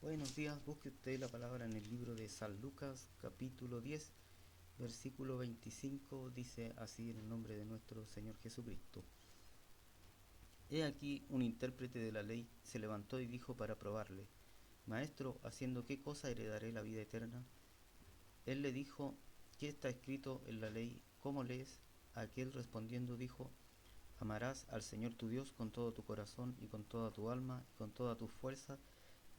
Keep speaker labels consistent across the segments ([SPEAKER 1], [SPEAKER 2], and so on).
[SPEAKER 1] Buenos días, busque usted la palabra en el libro de San Lucas, capítulo 10, versículo 25, dice así en el nombre de nuestro Señor Jesucristo. He aquí un intérprete de la ley se levantó y dijo para probarle: Maestro, ¿haciendo qué cosa heredaré la vida eterna? Él le dijo: ¿Qué está escrito en la ley? ¿Cómo lees? Aquel respondiendo dijo: Amarás al Señor tu Dios con todo tu corazón y con toda tu alma y con toda tu fuerza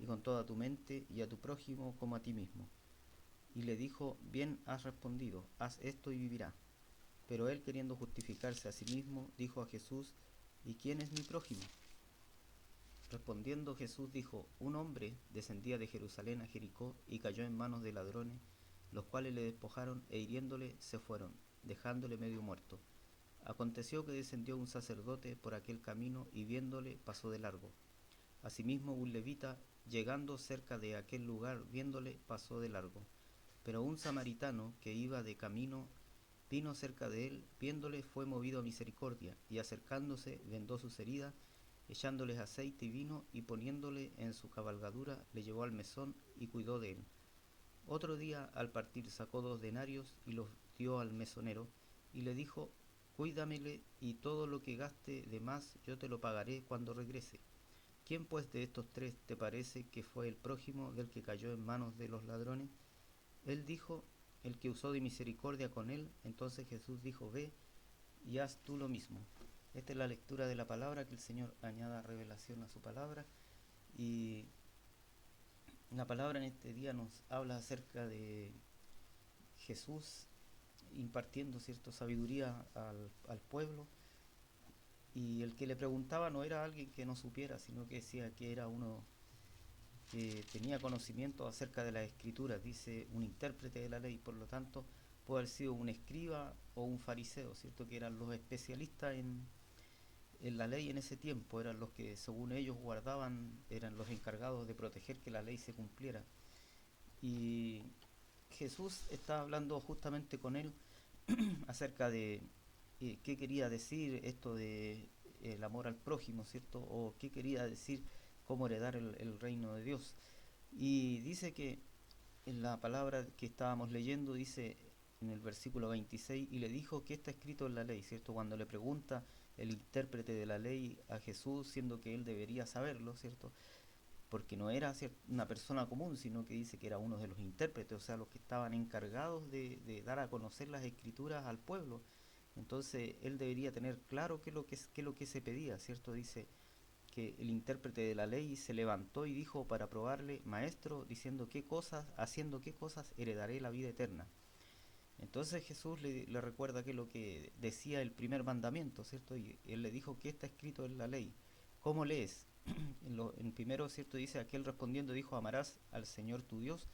[SPEAKER 1] y con toda tu mente, y a tu prójimo como a ti mismo. Y le dijo: Bien has respondido, haz esto y vivirá. Pero él, queriendo justificarse a sí mismo, dijo a Jesús: ¿Y quién es mi prójimo? Respondiendo Jesús dijo: Un hombre descendía de Jerusalén a Jericó y cayó en manos de ladrones, los cuales le despojaron e hiriéndole se fueron, dejándole medio muerto. Aconteció que descendió un sacerdote por aquel camino y viéndole pasó de largo. Asimismo un levita, llegando cerca de aquel lugar, viéndole pasó de largo. Pero un samaritano que iba de camino vino cerca de él, viéndole fue movido a misericordia, y acercándose vendó sus heridas, echándoles aceite y vino, y poniéndole en su cabalgadura le llevó al mesón y cuidó de él. Otro día al partir sacó 2 denarios y los dio al mesonero, y le dijo: Cuídamele, y todo lo que gaste de más yo te lo pagaré cuando regrese. ¿Quién pues de estos tres te parece que fue el prójimo del que cayó en manos de los ladrones? Él dijo: El que usó de misericordia con él. Entonces Jesús dijo: Ve y haz tú lo mismo. Esta es la lectura de la palabra, que el Señor añada revelación a su palabra. Y la palabra en este día nos habla acerca de Jesús impartiendo cierta sabiduría al pueblo. Y el que le preguntaba no era alguien que no supiera, sino que decía que era uno que tenía conocimiento acerca de las escrituras, dice un intérprete de la ley. Por lo tanto puede haber sido un escriba o un fariseo, ¿cierto? Que eran los especialistas en la ley en ese tiempo, eran los que según ellos guardaban, eran los encargados de proteger que la ley se cumpliera. Y Jesús está hablando justamente con él acerca de qué quería decir esto de el amor al prójimo, ¿cierto? O qué quería decir cómo heredar el reino de Dios. Y dice que en la palabra que estábamos leyendo, dice en el versículo 26, y le dijo: ¿qué está escrito en la ley? ¿Cierto? Cuando le pregunta el intérprete de la ley a Jesús, siendo que él debería saberlo, ¿cierto? Porque no era una persona común, sino que dice que era uno de los intérpretes, o sea, los que estaban encargados de dar a conocer las escrituras al pueblo. Entonces él debería tener claro qué es lo que se pedía, ¿cierto? Dice que el intérprete de la ley se levantó y dijo para probarle: Maestro, diciendo qué cosas, haciendo qué cosas heredaré la vida eterna. Entonces Jesús le recuerda que lo que decía el primer mandamiento, ¿cierto? Y él le dijo: ¿qué está escrito en la ley? ¿Cómo lees? En primero, ¿cierto? Dice: aquel respondiendo dijo: Amarás al Señor tu Dios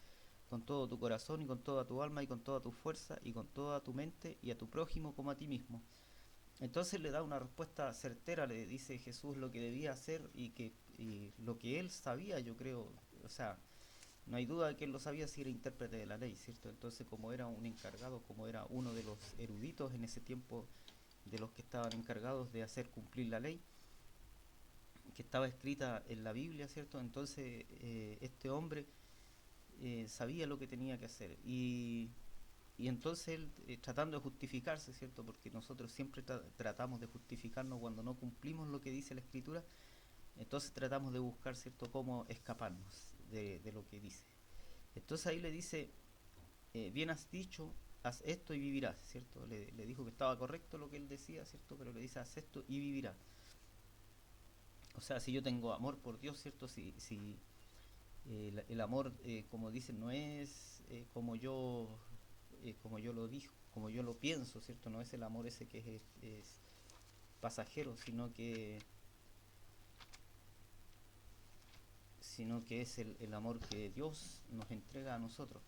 [SPEAKER 1] con todo tu corazón y con toda tu alma y con toda tu fuerza y con toda tu mente, y a tu prójimo como a ti mismo. Entonces le da una respuesta certera, le dice Jesús lo que debía hacer y lo que él sabía, yo creo. O sea, no hay duda de que él lo sabía si era intérprete de la ley, ¿cierto? Entonces, como era un encargado, como era uno de los eruditos en ese tiempo, de los que estaban encargados de hacer cumplir la ley, que estaba escrita en la Biblia, ¿cierto? Entonces, este hombre sabía lo que tenía que hacer. Y entonces él, tratando de justificarse, ¿cierto? Porque nosotros siempre tratamos de justificarnos cuando no cumplimos lo que dice la Escritura. Entonces tratamos de buscar, ¿cierto?, cómo escaparnos de lo que dice. Entonces ahí le dice: bien has dicho, haz esto y vivirás, ¿cierto? Le dijo que estaba correcto lo que él decía, ¿cierto? Pero le dice: haz esto y vivirás. O sea, si yo tengo amor por Dios, ¿cierto? Si el amor, como dicen, no es como yo lo dijo, como yo lo pienso, ¿cierto? No es el amor ese que es pasajero, sino que es el amor que Dios nos entrega a nosotros.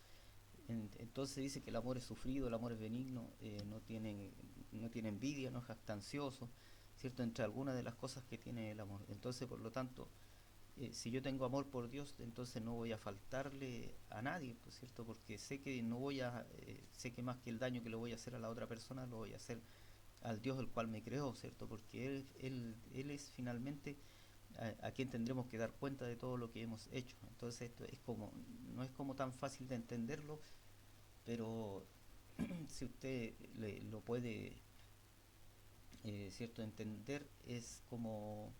[SPEAKER 1] Entonces dice que el amor es sufrido, el amor es benigno, no tiene envidia, no es jactancioso, ¿cierto? Entre algunas de las cosas que tiene el amor. Entonces, por lo tanto, si yo tengo amor por Dios, entonces no voy a faltarle a nadie, pues, ¿cierto? Porque sé que no voy sé que más que el daño que le voy a hacer a la otra persona, lo voy a hacer al Dios el cual me creó, ¿cierto? Porque Él es finalmente a quien tendremos que dar cuenta de todo lo que hemos hecho. Entonces esto es como, no es como tan fácil de entenderlo, pero si usted lo puede, cierto, entender, es como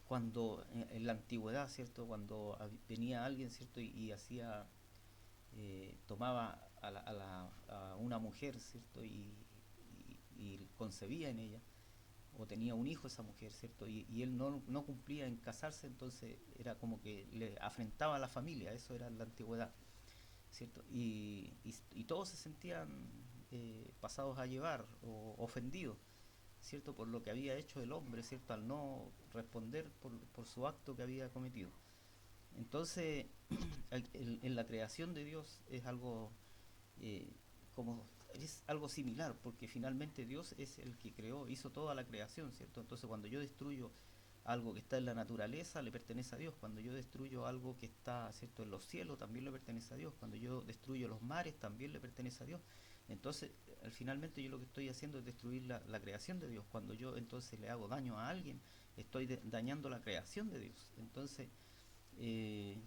[SPEAKER 1] cuando en la antigüedad, cierto, cuando venía alguien, cierto, y hacía, tomaba a una mujer, cierto, y concebía en ella, o tenía un hijo esa mujer, ¿cierto? Y él no cumplía en casarse, entonces era como que le afrentaba a la familia, eso era la antigüedad, ¿cierto? Y todos se sentían pasados a llevar o ofendidos, ¿cierto? Por lo que había hecho el hombre, ¿cierto? Al no responder por su acto que había cometido. Entonces, en la creación de Dios es algo eh, como es algo similar, porque finalmente Dios es el que creó, hizo toda la creación, ¿cierto? Entonces cuando yo destruyo algo que está en la naturaleza, le pertenece a Dios. Cuando yo destruyo algo que está, ¿cierto?, en los cielos, también le pertenece a Dios. Cuando yo destruyo los mares, también le pertenece a Dios. Entonces, finalmente yo lo que estoy haciendo es destruir la creación de Dios. Cuando yo entonces le hago daño a alguien, estoy dañando la creación de Dios. Entonces, eh,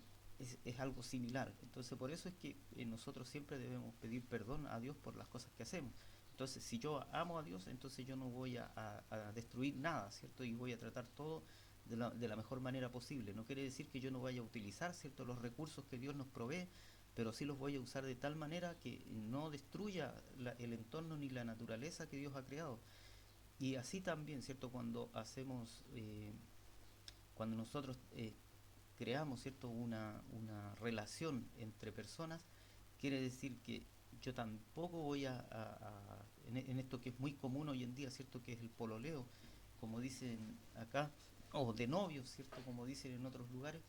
[SPEAKER 1] es algo similar. Entonces por eso es que nosotros siempre debemos pedir perdón a Dios por las cosas que hacemos. Entonces si yo amo a Dios, entonces yo no voy a destruir nada, ¿cierto? Y voy a tratar todo de la mejor manera posible. No quiere decir que yo no vaya a utilizar, ¿cierto?, los recursos que Dios nos provee, pero sí los voy a usar de tal manera que no destruya el entorno ni la naturaleza que Dios ha creado. Y así también, ¿cierto? Cuando nosotros creamos, ¿cierto?, una relación entre personas, quiere decir que yo tampoco voy en esto que es muy común hoy en día, ¿cierto?, que es el pololeo, como dicen acá, o de novios, ¿cierto?, como dicen en otros lugares.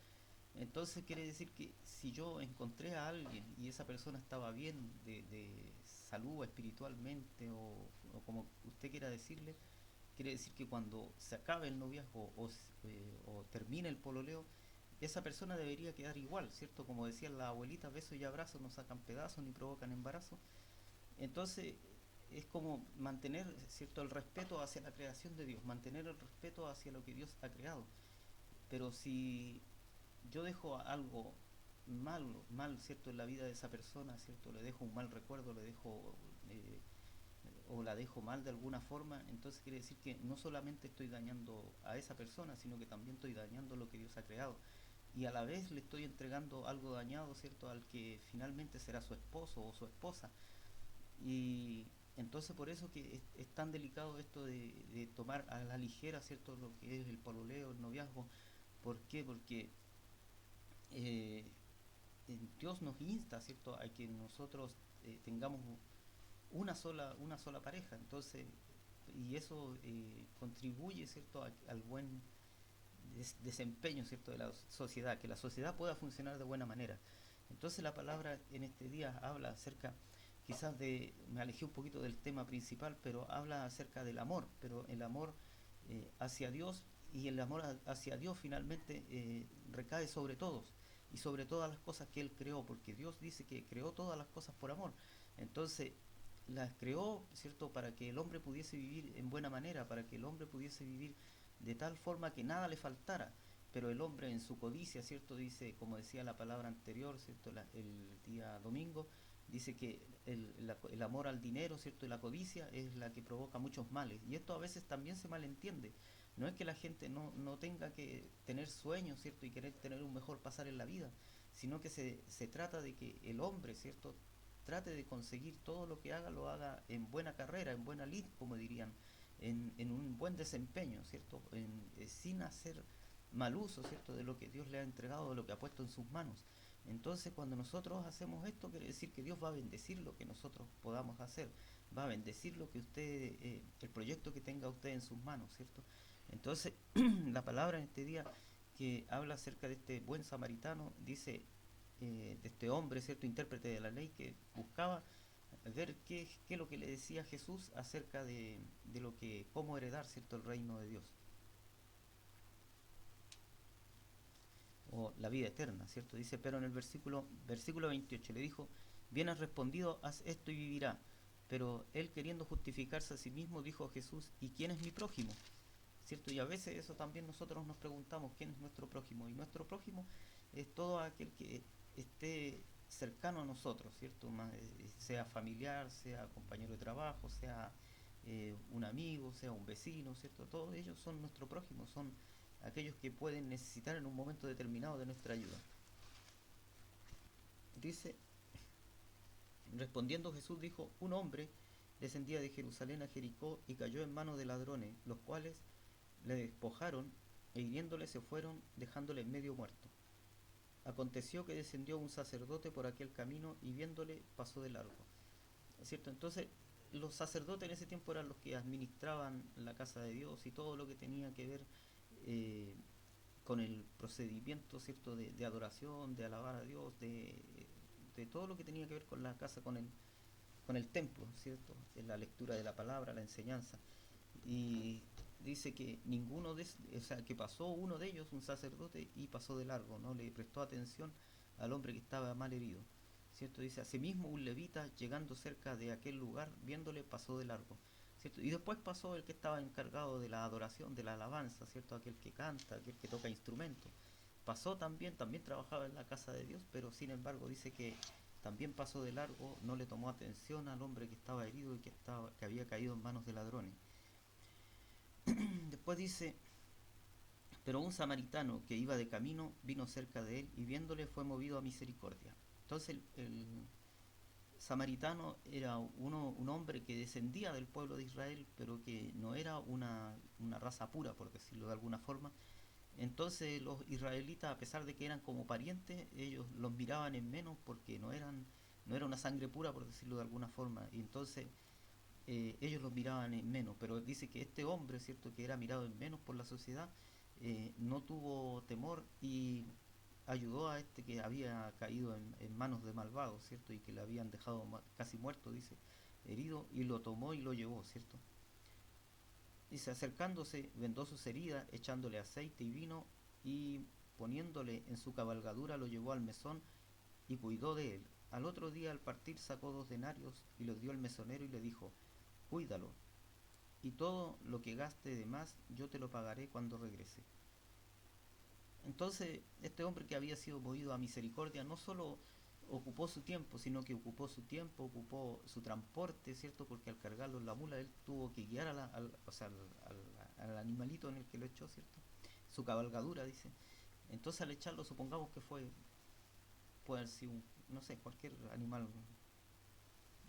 [SPEAKER 1] Entonces quiere decir que si yo encontré a alguien y esa persona estaba bien de salud espiritualmente o como usted quiera decirle, quiere decir que cuando se acabe el noviazgo o termine el pololeo, esa persona debería quedar igual, ¿cierto? Como decían las abuelitas, besos y abrazos no sacan pedazos ni provocan embarazo. Entonces, es como mantener, ¿cierto?, el respeto hacia la creación de Dios, mantener el respeto hacia lo que Dios ha creado. Pero si yo dejo algo mal, ¿cierto?, en la vida de esa persona, ¿cierto?, le dejo un mal recuerdo, le dejo o la dejo mal de alguna forma, entonces quiere decir que no solamente estoy dañando a esa persona, sino que también estoy dañando lo que Dios ha creado. Y a la vez le estoy entregando algo dañado, ¿cierto?, al que finalmente será su esposo o su esposa. Y entonces por eso que es tan delicado esto de tomar a la ligera, ¿cierto?, lo que es el pololeo, el noviazgo. ¿Por qué? Porque eh, Dios nos insta, ¿cierto?, a que nosotros tengamos una sola pareja. Entonces, y eso contribuye, ¿cierto?, al buen desempeño, ¿cierto?, de la sociedad, que la sociedad pueda funcionar de buena manera. Entonces la palabra en este día habla acerca, quizás me alejé un poquito del tema principal, pero habla acerca del amor, pero el amor hacia Dios, y el amor hacia Dios finalmente recae sobre todos y sobre todas las cosas que Él creó, porque Dios dice que creó todas las cosas por amor. Entonces las creó, ¿cierto?, para que el hombre pudiese vivir en buena manera, para que el hombre pudiese vivir de tal forma que nada le faltara. Pero el hombre en su codicia, ¿cierto?, dice, como decía la palabra anterior, ¿cierto?, el día domingo, dice que el amor al dinero, ¿cierto?, y la codicia es la que provoca muchos males. Y esto a veces también se malentiende. No es que la gente no tenga que tener sueños, ¿cierto?, y querer tener un mejor pasar en la vida, sino que se trata de que el hombre, ¿cierto?, trate de conseguir todo lo que haga, lo haga en buena carrera, en buena lid, como dirían, en un buen desempeño, ¿cierto?, sin hacer mal uso, ¿cierto?, de lo que Dios le ha entregado, de lo que ha puesto en sus manos. Entonces, cuando nosotros hacemos esto, quiere decir que Dios va a bendecir lo que nosotros podamos hacer, va a bendecir lo que usted, el proyecto que tenga usted en sus manos, ¿cierto? Entonces, la palabra en este día que habla acerca de este buen samaritano, dice, de este hombre, ¿cierto?, intérprete de la ley, que buscaba ver qué es lo que le decía Jesús acerca de lo que, cómo heredar, ¿cierto?, el reino de Dios, o la vida eterna, ¿cierto? Dice, pero en el versículo 28 le dijo, bien has respondido, haz esto y vivirá. Pero él, queriendo justificarse a sí mismo, dijo a Jesús, ¿y quién es mi prójimo? ¿cierto? Y a veces eso también nosotros nos preguntamos, ¿quién es nuestro prójimo? Y nuestro prójimo es todo aquel que esté cercano a nosotros, ¿cierto? Sea familiar, sea compañero de trabajo, sea un amigo, sea un vecino, ¿cierto? Todos ellos son nuestro prójimo, son aquellos que pueden necesitar en un momento determinado de nuestra ayuda. Dice, respondiendo Jesús dijo, un hombre descendía de Jerusalén a Jericó y cayó en manos de ladrones, los cuales le despojaron e hiriéndole se fueron, dejándole medio muerto. Aconteció que descendió un sacerdote por aquel camino y viéndole pasó de largo. ¿Es cierto? Entonces, los sacerdotes en ese tiempo eran los que administraban la casa de Dios y todo lo que tenía que ver eh, con el procedimiento, ¿cierto? De adoración, de alabar a Dios, de todo lo que tenía que ver con la casa, con el templo, ¿cierto? En la lectura de la palabra, la enseñanza. Y dice que o sea, que pasó uno de ellos, un sacerdote, y pasó de largo, no le prestó atención al hombre que estaba mal herido, ¿cierto? Dice, asimismo un levita llegando cerca de aquel lugar, viéndole, pasó de largo, ¿cierto? Y después pasó el que estaba encargado de la adoración, de la alabanza, ¿cierto? Aquel que canta, aquel que toca instrumentos. Pasó también trabajaba en la casa de Dios, pero sin embargo dice que también pasó de largo, no le tomó atención al hombre que estaba herido y que había caído en manos de ladrones. Después dice, pero un samaritano que iba de camino vino cerca de él y viéndole fue movido a misericordia. Entonces el samaritano era un hombre que descendía del pueblo de Israel, pero que no era una raza pura, por decirlo de alguna forma. Entonces los israelitas, a pesar de que eran como parientes, ellos los miraban en menos porque no era una sangre pura, por decirlo de alguna forma. Y entonces ellos los miraban en menos, pero dice que este hombre, ¿cierto?, que era mirado en menos por la sociedad, no tuvo temor y ayudó a este que había caído en manos de malvados, ¿cierto?, y que le habían dejado casi muerto, dice, herido, y lo tomó y lo llevó, ¿cierto? Dice, acercándose, vendó sus heridas, echándole aceite y vino, y poniéndole en su cabalgadura lo llevó al mesón y cuidó de él. Al otro día al partir sacó 2 denarios y los dio al mesonero y le dijo, cuídalo, y todo lo que gaste de más yo te lo pagaré cuando regrese. Entonces este hombre que había sido movido a misericordia no solo ocupó su tiempo, sino que ocupó su tiempo, ocupó su transporte, ¿cierto? Porque al cargarlo en la mula él tuvo que guiar o sea, al animalito en el que lo echó, ¿cierto? Su cabalgadura, dice. Entonces al echarlo, supongamos que puede haber sido, no sé, cualquier animal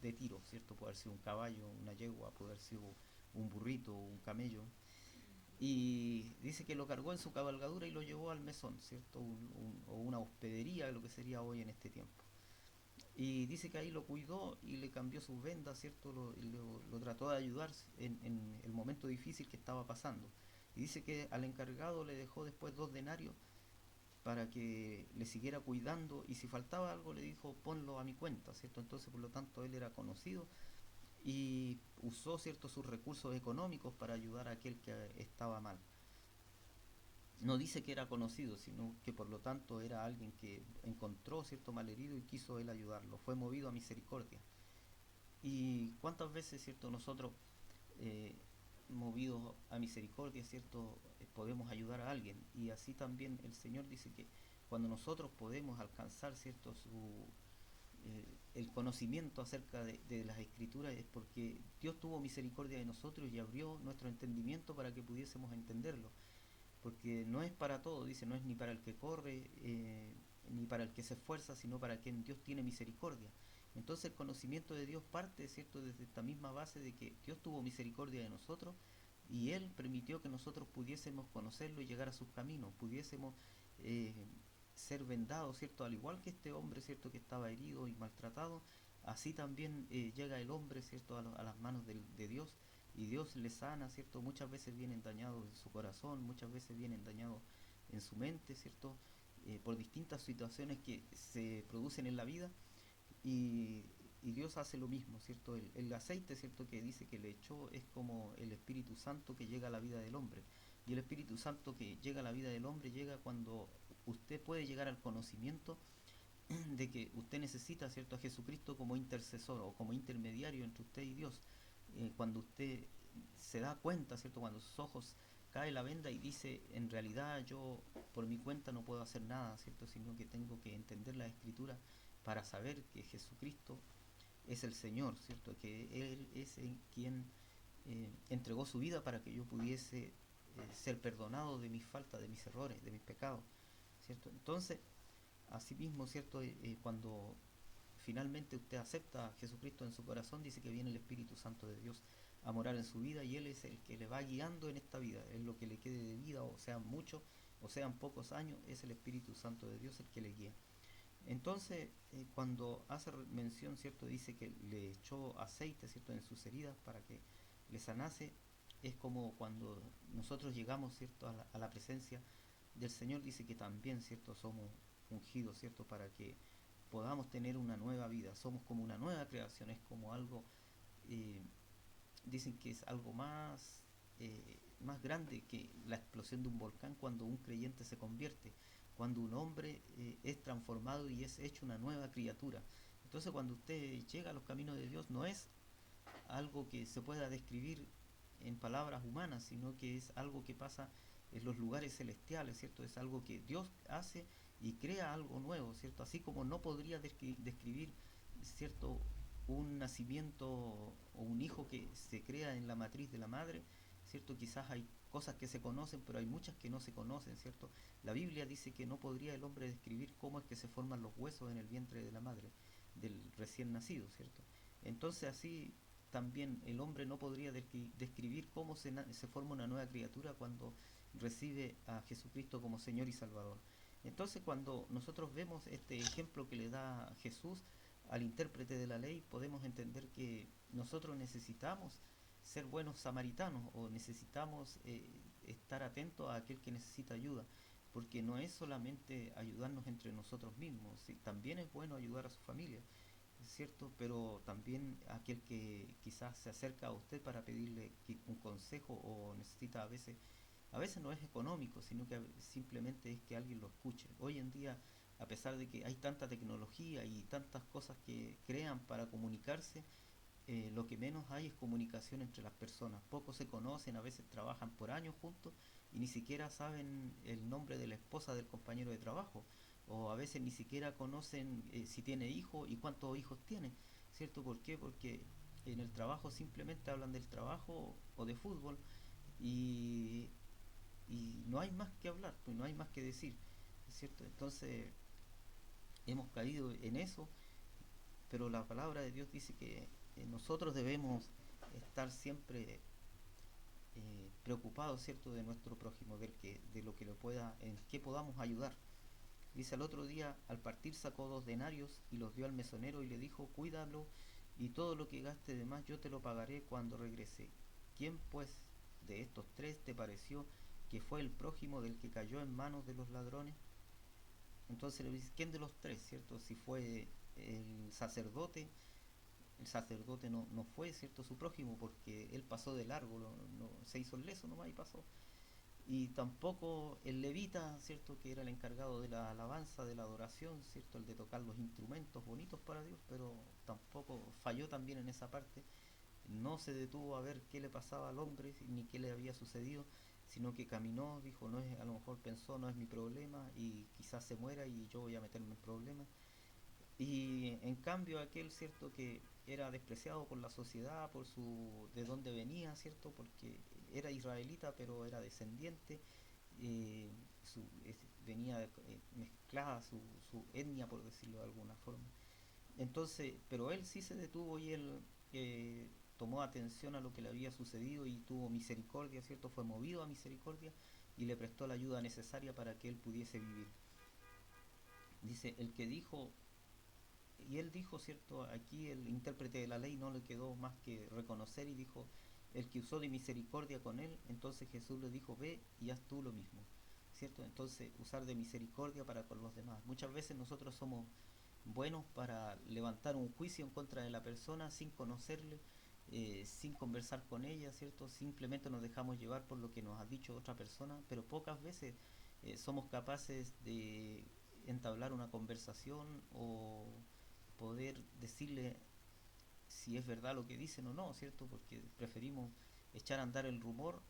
[SPEAKER 1] de tiro, ¿cierto? Puede haber sido un caballo, una yegua, puede haber sido un burrito, un camello. Y dice que lo cargó en su cabalgadura y lo llevó al mesón, ¿cierto? O una hospedería, lo que sería hoy en este tiempo. Y dice que ahí lo cuidó y le cambió sus vendas, ¿cierto? Lo trató de ayudar en el momento difícil que estaba pasando. Y dice que al encargado le dejó después 2 denarios para que le siguiera cuidando y si faltaba algo le dijo ponlo a mi cuenta, ¿cierto? Entonces por lo tanto él era conocido y usó, ¿cierto?, sus recursos económicos para ayudar a aquel que estaba mal. No dice que era conocido, sino que por lo tanto era alguien que encontró cierto malherido y quiso él ayudarlo, fue movido a misericordia. Y cuántas veces, cierto, nosotros eh, movidos a misericordia, cierto, podemos ayudar a alguien. Y así también el Señor dice que cuando nosotros podemos alcanzar, cierto, el conocimiento acerca de las escrituras es porque Dios tuvo misericordia de nosotros y abrió nuestro entendimiento para que pudiésemos entenderlo, porque no es para todo, dice, no es ni para el que corre, ni para el que se esfuerza, sino para quien Dios tiene misericordia. Entonces el conocimiento de Dios parte, ¿cierto?, desde esta misma base de que Dios tuvo misericordia de nosotros y Él permitió que nosotros pudiésemos conocerlo y llegar a sus caminos, pudiésemos eh, ser vendados, ¿cierto?, al igual que este hombre, ¿cierto?, que estaba herido y maltratado, así también llega el hombre, ¿cierto?, a las manos de Dios y Dios le sana, ¿cierto? Muchas veces vienen dañados en su corazón, muchas veces vienen dañados en su mente, ¿cierto? Por distintas situaciones que se producen en la vida y, y Dios hace lo mismo, ¿cierto? El aceite, ¿cierto?, que dice que le echó es como el Espíritu Santo que llega a la vida del hombre. Y el Espíritu Santo que llega a la vida del hombre llega cuando usted puede llegar al conocimiento de que usted necesita, ¿cierto?, a Jesucristo como intercesor o como intermediario entre usted y Dios. Cuando usted se da cuenta, ¿cierto?, cuando sus ojos cae la venda y dice, en realidad yo por mi cuenta no puedo hacer nada, ¿cierto? Sino que tengo que entender la Escritura para saber que Jesucristo es el Señor, ¿cierto? Que Él es en quien entregó su vida para que yo pudiese ser perdonado de mis faltas, de mis errores, de mis pecados, ¿cierto? Entonces, asimismo, ¿cierto? Cuando finalmente usted acepta a Jesucristo en su corazón, dice que viene el Espíritu Santo de Dios a morar en su vida y Él es el que le va guiando en esta vida, es lo que le quede de vida, o sean muchos o sean pocos años, es el Espíritu Santo de Dios el que le guía. Entonces, cuando hace mención, ¿cierto? Dice que le echó aceite, ¿cierto? En sus heridas para que le sanase, es como cuando nosotros llegamos, ¿cierto? A la presencia del Señor, dice que también, ¿cierto? Somos ungidos, ¿cierto? Para que podamos tener una nueva vida, somos como una nueva creación, es como algo, eh, dicen que es algo más grande que la explosión de un volcán cuando un creyente se convierte, cuando un hombre es transformado y es hecho una nueva criatura. Entonces cuando usted llega a los caminos de Dios no es algo que se pueda describir en palabras humanas, sino que es algo que pasa en los lugares celestiales, ¿cierto? Es algo que Dios hace y crea algo nuevo, ¿cierto? Así como no podría describir, ¿cierto? Un nacimiento o un hijo que se crea en la matriz de la madre, ¿cierto? Quizás hay cosas que se conocen, pero hay muchas que no se conocen, ¿cierto? La Biblia dice que no podría el hombre describir cómo es que se forman los huesos en el vientre de la madre, del recién nacido, ¿cierto? Entonces así también el hombre no podría describir cómo se forma una nueva criatura cuando recibe a Jesucristo como Señor y Salvador. Entonces cuando nosotros vemos este ejemplo que le da Jesús al intérprete de la ley, podemos entender que nosotros necesitamos ser buenos samaritanos o necesitamos estar atentos a aquel que necesita ayuda, porque no es solamente ayudarnos entre nosotros mismos, ¿sí? También es bueno ayudar a su familia, es cierto, pero también aquel que quizás se acerca a usted para pedirle un consejo o necesita a veces no es económico, sino que simplemente es que alguien lo escuche. Hoy en día, a pesar de que hay tanta tecnología y tantas cosas que crean para comunicarse, lo que menos hay es comunicación entre las personas. Pocos se conocen, a veces trabajan por años juntos y ni siquiera saben el nombre de la esposa del compañero de trabajo. O a veces ni siquiera conocen si tiene hijos y cuántos hijos tiene. ¿Cierto? ¿Por qué? Porque en el trabajo simplemente hablan del trabajo o de fútbol y, y no hay más que hablar, pues no hay más que decir. ¿Cierto? Entonces hemos caído en eso, pero la palabra de Dios dice que nosotros debemos estar siempre preocupados, ¿cierto?, de nuestro prójimo, de lo que le pueda, en qué podamos ayudar. Dice, al otro día, al partir sacó 2 denarios y los dio al mesonero y le dijo, cuídalo y todo lo que gaste de más yo te lo pagaré cuando regrese. ¿Quién pues de estos tres te pareció que fue el prójimo del que cayó en manos de los ladrones? Entonces le dice, ¿quién de los tres, cierto? Si fue el sacerdote no fue, cierto, su prójimo, porque él pasó de largo, se hizo el leso nomás y pasó. Y tampoco el levita, cierto, que era el encargado de la alabanza, de la adoración, cierto, el de tocar los instrumentos bonitos para Dios, pero tampoco falló también en esa parte. No se detuvo a ver qué le pasaba al hombre ni qué le había sucedido, sino que caminó, dijo, no es, a lo mejor pensó, no es mi problema y quizás se muera y yo voy a meterme en problemas. Y en cambio aquel, cierto, que era despreciado por la sociedad, por su de dónde venía, cierto, porque era israelita, pero era descendiente, venía mezclada su etnia, por decirlo de alguna forma. Entonces, pero él sí se detuvo y él tomó atención a lo que le había sucedido y tuvo misericordia, cierto, fue movido a misericordia y le prestó la ayuda necesaria para que él pudiese vivir. Dice, el que dijo y él dijo, ¿cierto? Aquí el intérprete de la ley no le quedó más que reconocer y dijo, el que usó de misericordia con él, entonces Jesús le dijo, ve y haz tú lo mismo, ¿cierto? Entonces usar de misericordia para con los demás. Muchas veces nosotros somos buenos para levantar un juicio en contra de la persona sin conocerle, sin conversar con ella, ¿cierto? Simplemente nos dejamos llevar por lo que nos ha dicho otra persona, pero pocas veces somos capaces de entablar una conversación o poder decirle si es verdad lo que dicen o no, ¿cierto? Porque preferimos echar a andar el rumor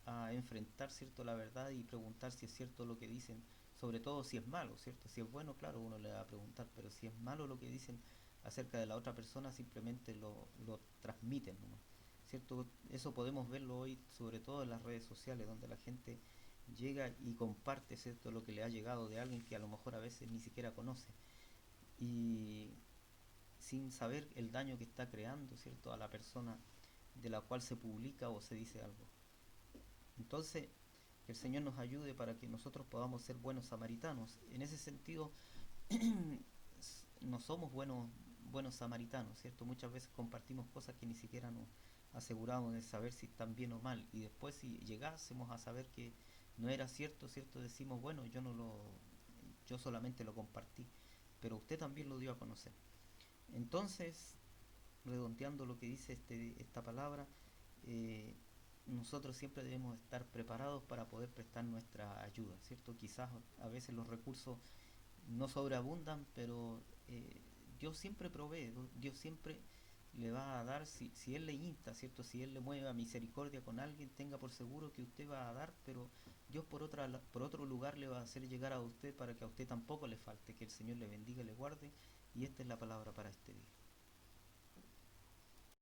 [SPEAKER 1] a enfrentar, ¿cierto?, la verdad y preguntar si es cierto lo que dicen, sobre todo si es malo, ¿cierto? Si es bueno, claro, uno le va a preguntar, pero si es malo lo que dicen acerca de la otra persona, simplemente lo transmiten nomás, ¿cierto? Eso podemos verlo hoy, sobre todo en las redes sociales, donde la gente llega y comparte, ¿cierto?, lo que le ha llegado de alguien que a lo mejor a veces ni siquiera conoce. Y sin saber el daño que está creando, ¿cierto?, a la persona de la cual se publica o se dice algo. Entonces, que el Señor nos ayude para que nosotros podamos ser buenos samaritanos. En ese sentido, no somos buenos samaritanos, ¿cierto? Muchas veces compartimos cosas que ni siquiera nos aseguramos de saber si están bien o mal. Y después si llegásemos a saber que no era cierto, ¿cierto? Decimos, bueno, yo solamente lo compartí, pero usted también lo dio a conocer. Entonces, redondeando lo que dice esta palabra, eh, nosotros siempre debemos estar preparados para poder prestar nuestra ayuda, ¿cierto? Quizás a veces los recursos no sobreabundan, pero Dios siempre provee, Dios siempre le va a dar, si Él le insta, ¿cierto? Si Él le mueve a misericordia con alguien, tenga por seguro que usted va a dar, pero Dios por otro lugar le va a hacer llegar a usted para que a usted tampoco le falte, que el Señor le bendiga y le guarde, y esta es la palabra para este día.